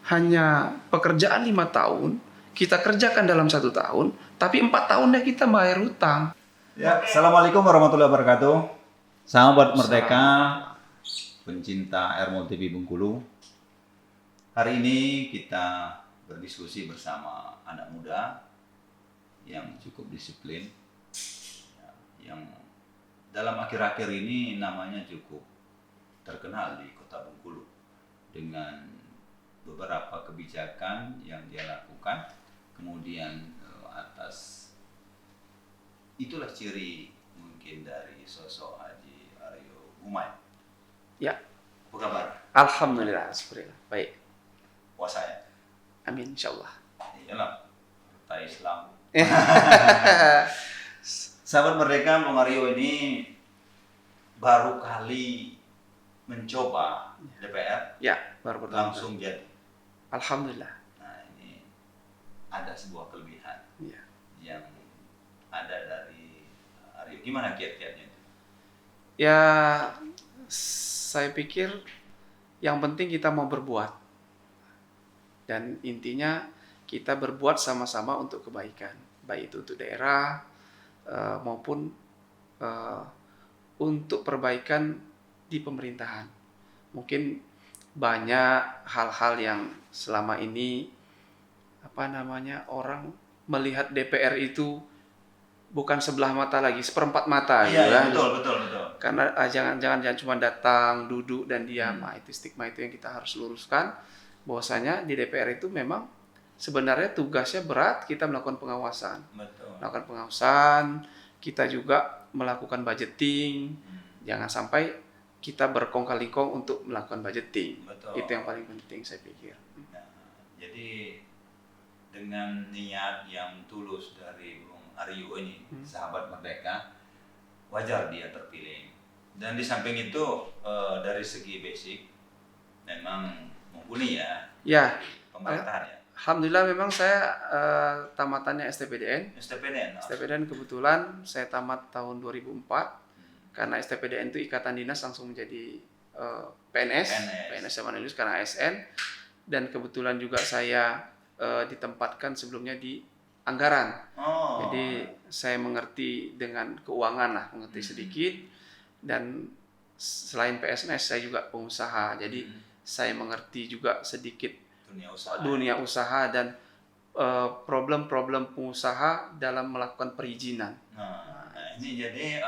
hanya pekerjaan 5 tahun, kita kerjakan dalam 1 tahun, tapi 4 tahunnya kita bayar hutang. Ya, Assalamualaikum warahmatullahi wabarakatuh. Sahabat Merdeka, pencinta Airmall TV Bengkulu. Hari ini kita berdiskusi bersama anak muda yang cukup disiplin, yang dalam akhir-akhir ini namanya cukup terkenal di Kota Bengkulu dengan beberapa kebijakan yang dia lakukan. Kemudian atas itulah ciri mungkin dari sosok Haji Aryo Gumai. Ya. Apa kabar? Alhamdulillah, alhamdulillah. Baik. Puasa ya? Amin, insyaallah. Iyalah, partai Islam. Sahabat Merdeka, Bung Aryo ini baru kali mencoba DPR. Ya, baru pertama. Langsung jadi. Alhamdulillah. Nah, ini ada sebuah kelebihan Ya. yang ada dari Aryo. Gimana kiat-kiatnya itu? Ya, saya pikir yang penting kita mau berbuat. Dan intinya kita berbuat sama-sama untuk kebaikan. Baik itu untuk daerah maupun untuk perbaikan di pemerintahan. Mungkin banyak hal-hal yang selama ini orang melihat DPR itu bukan sebelah mata lagi, seperempat mata. Iya, betul. Karena jangan cuma datang, duduk dan diam. Itu stigma itu yang kita harus luruskan. Bahwasanya di DPR itu memang sebenarnya tugasnya berat, kita melakukan pengawasan. Betul. Melakukan pengawasan, kita juga melakukan budgeting. Jangan sampai kita berkongkal-lingkong untuk melakukan budgeting. Betul. Itu yang paling penting saya pikir. Nah, jadi dengan niat yang tulus dari Bung Aryo ini, sahabat Merdeka, wajar dia terpilih. Dan di samping itu dari segi basic memang mumpuni ya. Ya. Pemerintahan ya. Alhamdulillah memang saya tamatannya STPDN. STPDN kebetulan saya tamat tahun 2004. Karena STPDN itu ikatan dinas langsung menjadi PNS sama lulus karena ASN. Dan kebetulan juga saya ditempatkan sebelumnya di anggaran. Jadi saya mengerti dengan keuangan lah, mengerti sedikit. Dan selain PNS saya juga pengusaha. Jadi saya mengerti juga sedikit dunia usaha dan problem-problem pengusaha dalam melakukan perizinan. Nah, ini jadi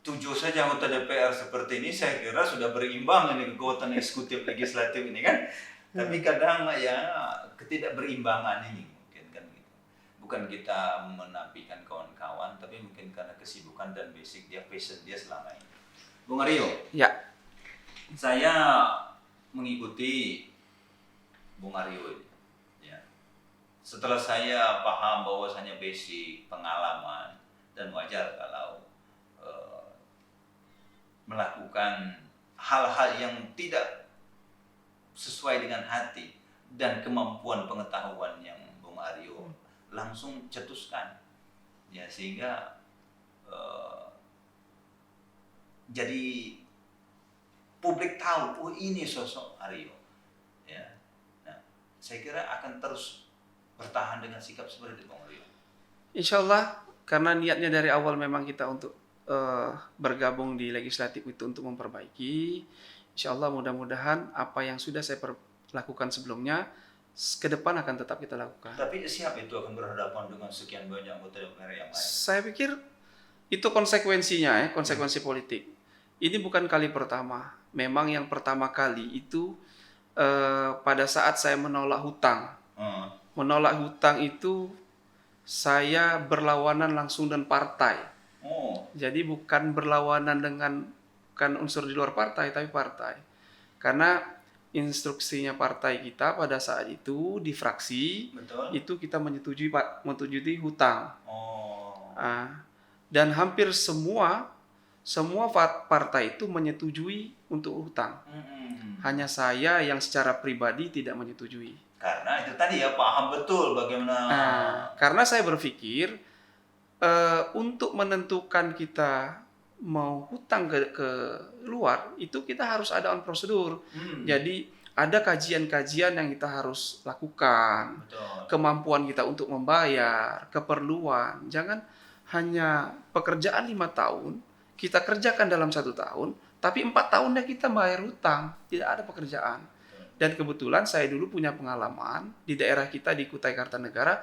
7 saja anggota DPR seperti ini saya kira sudah berimbang ini kekuatan eksekutif legislatif ini kan. Tapi kadang ya ketidakberimbangan ini mungkin kan gitu. Bukan kita menafikan kawan-kawan, tapi mungkin karena kesibukan dan basic dia, passion dia selama ini. Bung Aryo. Ya. Saya mengikuti Bung Aryo ini. Ya. Setelah saya paham bahwasanya basic, pengalaman, dan wajar kalau melakukan hal-hal yang tidak sesuai dengan hati dan kemampuan pengetahuan yang Bung Aryo langsung cetuskan. Ya, sehingga jadi publik tahu, ini sosok Aryo. Ya. Nah, saya kira akan terus bertahan dengan sikap seperti itu, Bung Aryo. Insyaallah, karena niatnya dari awal memang kita untuk bergabung di legislatif itu untuk memperbaiki. Insyaallah mudah-mudahan apa yang sudah saya lakukan sebelumnya ke depan akan tetap kita lakukan. Tapi siap itu akan berhadapan dengan sekian banyak anggota DPR yang lain? Saya pikir itu konsekuensinya, konsekuensi politik. Ini bukan kali pertama. Memang yang pertama kali itu pada saat saya menolak hutang. Menolak hutang itu saya berlawanan langsung dengan partai. Jadi bukan berlawanan dengan unsur di luar partai, tapi partai. Karena instruksinya partai kita pada saat itu di fraksi. Betul. Itu kita menyetujui hutang. Dan hampir semua partai itu menyetujui untuk hutang. Hanya saya yang secara pribadi tidak menyetujui. Karena itu tadi ya, paham betul bagaimana. Karena saya berpikir untuk menentukan kita mau hutang ke luar, itu kita harus ada on prosedur. Jadi ada kajian-kajian yang kita harus lakukan, Betul. kemampuan kita untuk membayar, keperluan. Jangan hanya pekerjaan 5 tahun, kita kerjakan dalam 1 tahun, tapi 4 tahunnya kita bayar hutang, tidak ada pekerjaan. Dan kebetulan saya dulu punya pengalaman di daerah kita di Kutai Kartanegara,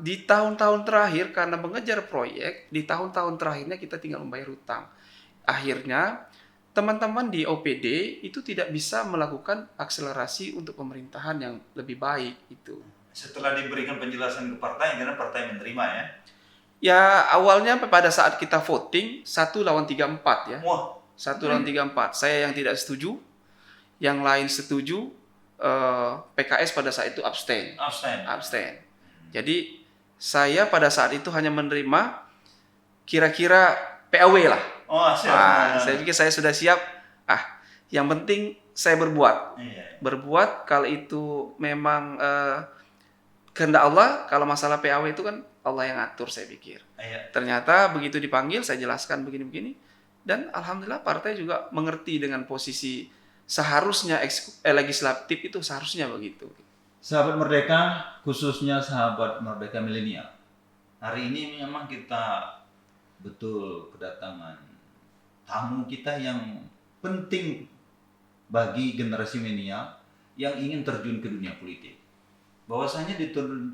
di tahun-tahun terakhir karena mengejar proyek, di tahun-tahun terakhirnya kita tinggal membayar hutang. Akhirnya teman-teman di OPD itu tidak bisa melakukan akselerasi untuk pemerintahan yang lebih baik itu. Setelah diberikan penjelasan ke partai, karena partai menerima ya. Ya awalnya pada saat kita voting 1-4 ya. Wah. 1-4. Saya yang tidak setuju, yang lain setuju. PKS pada saat itu abstain. Jadi saya pada saat itu hanya menerima kira-kira PAW lah. Saya pikir saya sudah siap. Yang penting saya berbuat. Berbuat kalau itu memang kehendak Allah. Kalau masalah PAW itu kan Allah yang atur, saya pikir. Ternyata begitu dipanggil saya jelaskan begini-begini, dan alhamdulillah partai juga mengerti dengan posisi seharusnya legislatif itu seharusnya begitu. Sahabat Merdeka, khususnya sahabat Merdeka milenial, hari ini memang kita betul kedatangan tamu kita yang penting bagi generasi milenial yang ingin terjun ke dunia politik. Bahwasanya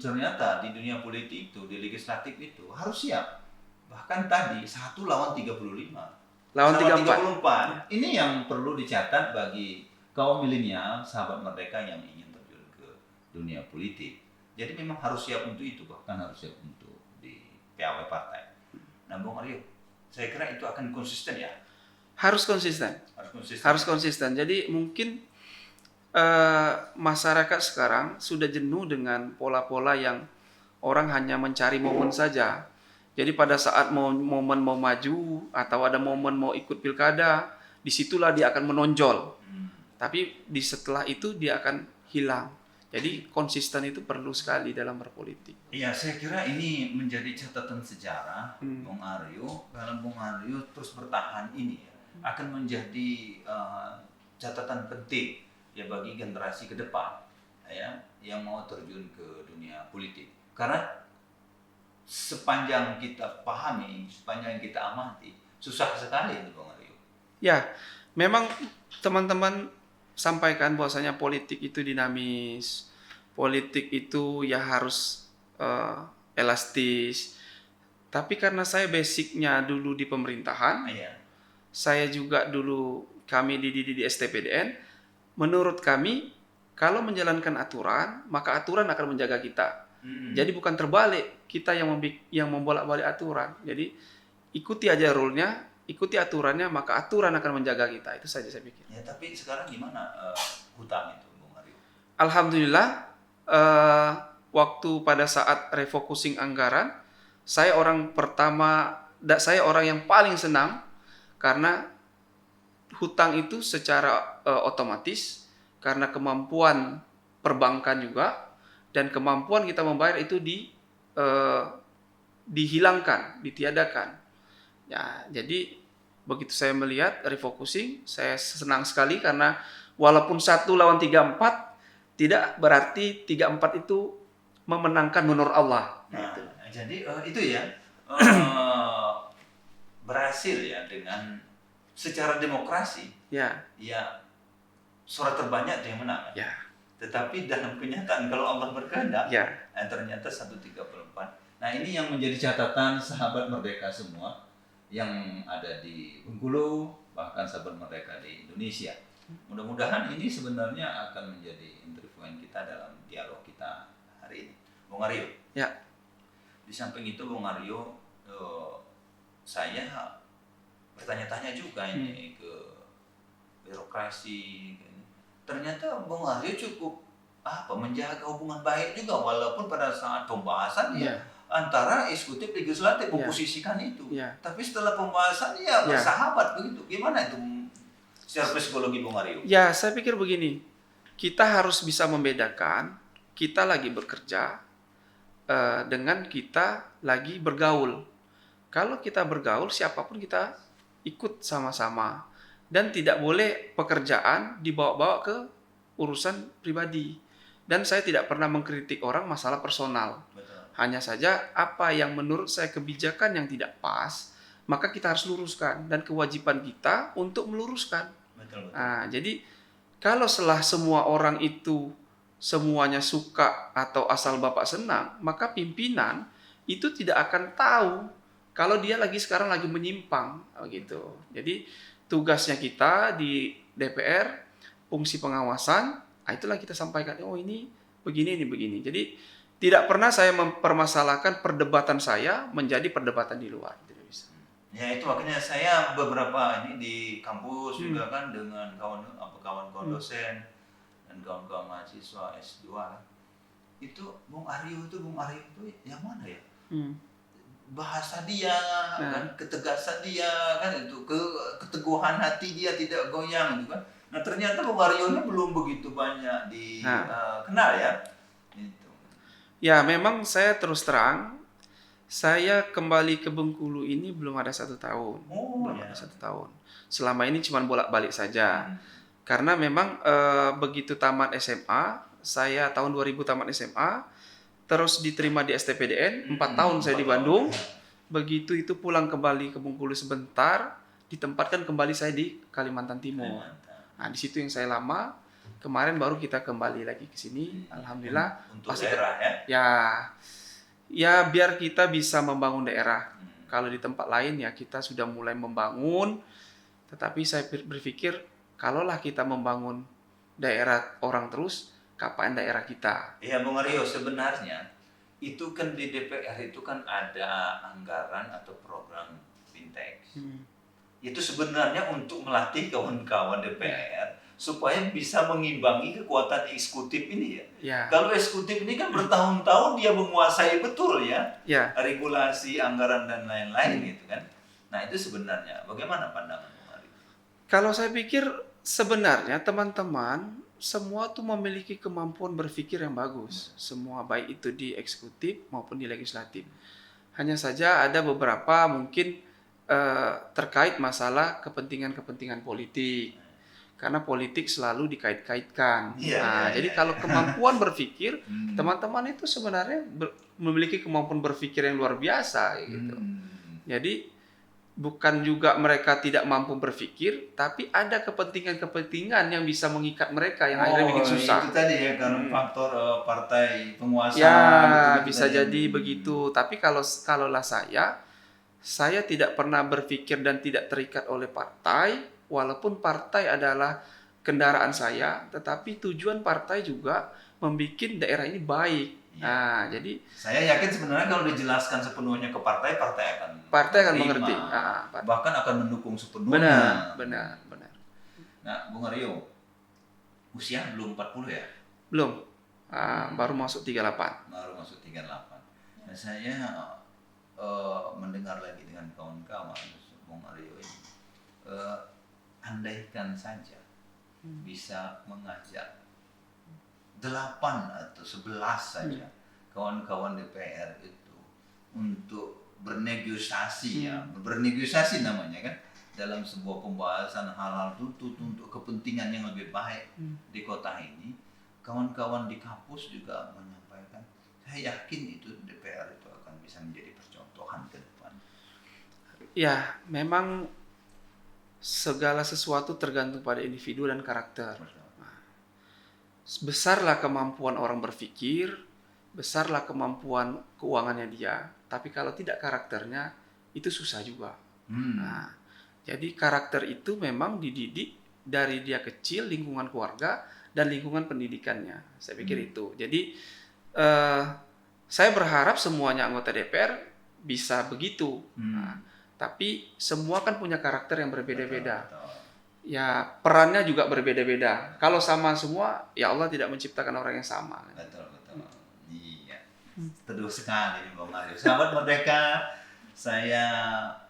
ternyata di dunia politik itu, di legislatif itu harus siap. Bahkan tadi 1-35. Lawan 34. Ini yang perlu dicatat bagi kaum milenial, sahabat Merdeka yang ingin terjun ke dunia politik. Jadi memang harus siap untuk itu, bahkan harus siap untuk di PAW partai. Nah, Bung Aryo, saya kira itu akan konsisten ya? Harus konsisten. Jadi mungkin masyarakat sekarang sudah jenuh dengan pola-pola yang orang hanya mencari momen saja. Jadi pada saat momen mau maju atau ada momen mau ikut pilkada, disitulah dia akan menonjol. Tapi setelah itu dia akan hilang. Jadi konsisten itu perlu sekali dalam berpolitik. Iya, saya kira ini menjadi catatan sejarah, Bung Aryo. Kalau Bung Aryo terus bertahan ini akan menjadi catatan penting ya bagi generasi ke depan ya yang mau terjun ke dunia politik. Karena sepanjang kita pahami, sepanjang kita amati, susah sekali itu Bung Aryo. Ya, memang teman-teman sampaikan bahwasanya politik itu dinamis, politik itu ya harus elastis. Tapi karena saya basicnya dulu di pemerintahan, saya juga dulu kami dididik di STPDN, menurut kami kalau menjalankan aturan, maka aturan akan menjaga kita. Jadi bukan terbalik, kita yang membolak-balik aturan. Jadi ikuti aja rule-nya, ikuti aturannya, maka aturan akan menjaga kita. Itu saja saya pikir. Ya, tapi sekarang gimana hutang itu, Bung Aryo? Alhamdulillah, waktu pada saat refocusing anggaran, saya orang yang paling senang karena hutang itu secara otomatis karena kemampuan perbankan juga dan kemampuan kita membayar itu dihilangkan, ditiadakan. Ya, jadi begitu saya melihat refocusing, saya senang sekali karena walaupun 1-34 tidak berarti 34 itu memenangkan menurut Allah. Nah, jadi itu ya berhasil ya dengan secara demokrasi. Ya suara terbanyak yang menang. Ya. Tetapi dalam kenyataan kalau Allah berkehendak, ternyata 1-34. Nah, ini yang menjadi catatan sahabat Merdeka semua yang ada di Bengkulu, bahkan sahabat Merdeka di Indonesia. Mudah-mudahan ini sebenarnya akan menjadi entry point kita dalam dialog kita hari ini. Bung Aryo. Ya. Di samping itu Bung Aryo, saya bertanya-tanya juga ini ke birokrasi. Ternyata Bung Aryo cukup menjaga hubungan baik juga walaupun pada saat pembahasan antara eksekutif legislatif memposisikan itu. Tapi setelah pembahasan bersahabat begitu. Gimana itu secara psikologi Bung Aryo? Ya, saya pikir begini. Kita harus bisa membedakan kita lagi bekerja dengan kita lagi bergaul. Kalau kita bergaul, siapapun kita ikut sama-sama. dan tidak boleh pekerjaan dibawa-bawa ke urusan pribadi. Dan saya tidak pernah mengkritik orang masalah personal. Betul. Hanya saja apa yang menurut saya kebijakan yang tidak pas, maka kita harus luruskan dan kewajiban kita untuk meluruskan. Betul. Nah, jadi kalau setelah semua orang itu semuanya suka atau asal Bapak senang, maka pimpinan itu tidak akan tahu kalau dia sekarang lagi menyimpang gitu. Jadi tugasnya kita di DPR, fungsi pengawasan, itulah kita sampaikan, oh ini begini. Jadi tidak pernah saya mempermasalahkan perdebatan saya menjadi perdebatan di luar. Tidak bisa. Ya itu makanya saya beberapa ini di kampus juga kan dengan kawan-kawan dosen dan kawan-kawan mahasiswa S2 itu Bung Aryo itu yang mana ya? Bahasa dia kan, ketegasan dia kan, itu keteguhan hati dia tidak goyang gitu kan. Nah ternyata Bung Aryo ini belum begitu banyak kenal ya. Itu. Ya memang saya terus terang, saya kembali ke Bengkulu ini belum ada 1 tahun. Ada 1 tahun. Selama ini cuma bolak-balik saja. Karena memang begitu tamat SMA, saya tahun 2000 tamat SMA, terus diterima di STPDN, 4 tahun saya di Bandung. Begitu itu pulang kembali ke Bengkulu sebentar, ditempatkan kembali saya di Kalimantan Timur. Nah di situ yang saya lama. Kemarin baru kita kembali lagi ke sini, alhamdulillah. Untuk daerah ya? Ya biar kita bisa membangun daerah. Kalau di tempat lain ya kita sudah mulai membangun, tetapi saya berpikir kalaulah kita membangun daerah orang terus, kapan daerah kita? Iya Bung Aryo, sebenarnya itu kan di DPR itu kan ada anggaran atau program fintech. Itu sebenarnya untuk melatih kawan-kawan DPR supaya bisa mengimbangi kekuatan eksekutif ini ya. Kalau eksekutif ini kan bertahun-tahun dia menguasai betul ya, regulasi, anggaran dan lain-lain gitu kan. Nah itu sebenarnya bagaimana pandangan Bung Aryo? Kalau saya pikir sebenarnya teman-teman semua tuh memiliki kemampuan berpikir yang bagus. Semua baik itu di eksekutif maupun di legislatif. Hanya saja ada beberapa mungkin terkait masalah kepentingan-kepentingan politik. Karena politik selalu dikait-kaitkan. Jadi kalau kemampuan berpikir, teman-teman itu sebenarnya memiliki kemampuan berpikir yang luar biasa gitu. Jadi bukan juga mereka tidak mampu berpikir, tapi ada kepentingan-kepentingan yang bisa mengikat mereka yang akhirnya bikin susah. Itu tadi ya, karena faktor partai penguasa. Ya, bisa jadi begitu. Tapi kalaulah saya tidak pernah berpikir dan tidak terikat oleh partai. Walaupun partai adalah kendaraan saya, tetapi tujuan partai juga membuat daerah ini baik. Nah, jadi saya yakin sebenarnya kalau dijelaskan sepenuhnya ke partai akan mengerti. Bahkan akan mendukung sepenuhnya. Benar. Nah, Bung Aryo, usia belum 40 ya? Belum. Baru masuk 38. Nah, saya mendengar lagi dengan kawan-kawan Bung Aryo ini. Andaikan saja bisa mengajak 8 atau 11 saja kawan-kawan DPR itu untuk bernegosiasi bernegosiasi namanya kan, dalam sebuah pembahasan hal-hal tuntut untuk kepentingan yang lebih baik di kota ini. Kawan-kawan di kampus juga menyampaikan, saya yakin itu DPR itu akan bisa menjadi percontohan ke depan. Ya, memang segala sesuatu tergantung pada individu dan karakter. Besarlah kemampuan orang berpikir, besarlah kemampuan keuangannya dia. Tapi kalau tidak karakternya, itu susah juga. Nah, jadi karakter itu memang dididik dari dia kecil, lingkungan keluarga dan lingkungan pendidikannya. Saya pikir itu. Jadi saya berharap semuanya anggota DPR bisa begitu. Tapi semua kan punya karakter yang berbeda-beda. Ya, perannya juga berbeda-beda. Kalau sama semua, ya Allah tidak menciptakan orang yang sama. Betul. Iya. Teduh sekali nih Bung Aryo. Sahabat Merdeka, saya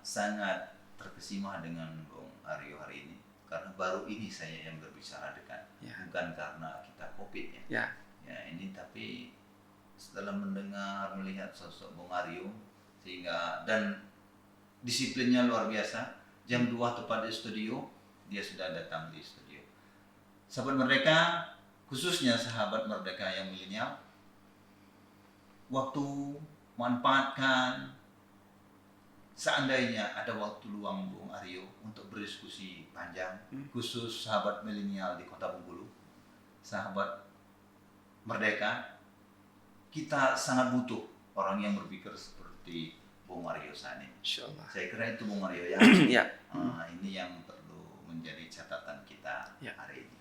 sangat terkesima dengan Bung Aryo hari ini. Karena baru ini saya yang berbicara dengan. Bukan karena kita COVID ya. Ini tapi setelah melihat sosok Bung Aryo, sehingga dan disiplinnya luar biasa. Jam 2 tepat di studio, dia sudah datang di studio. Sahabat Merdeka, khususnya sahabat Merdeka yang milenial, waktu manfaatkan seandainya ada waktu luang Bung Aryo untuk berdiskusi panjang, khusus sahabat milenial di Kota Bengkulu, sahabat Merdeka, kita sangat butuh orang yang berpikir seperti Bung Aryo Sani. Insyaallah. Saya kira itu Bung Aryo ya. Ya. Ini yang perlu menjadi catatan kita hari ini.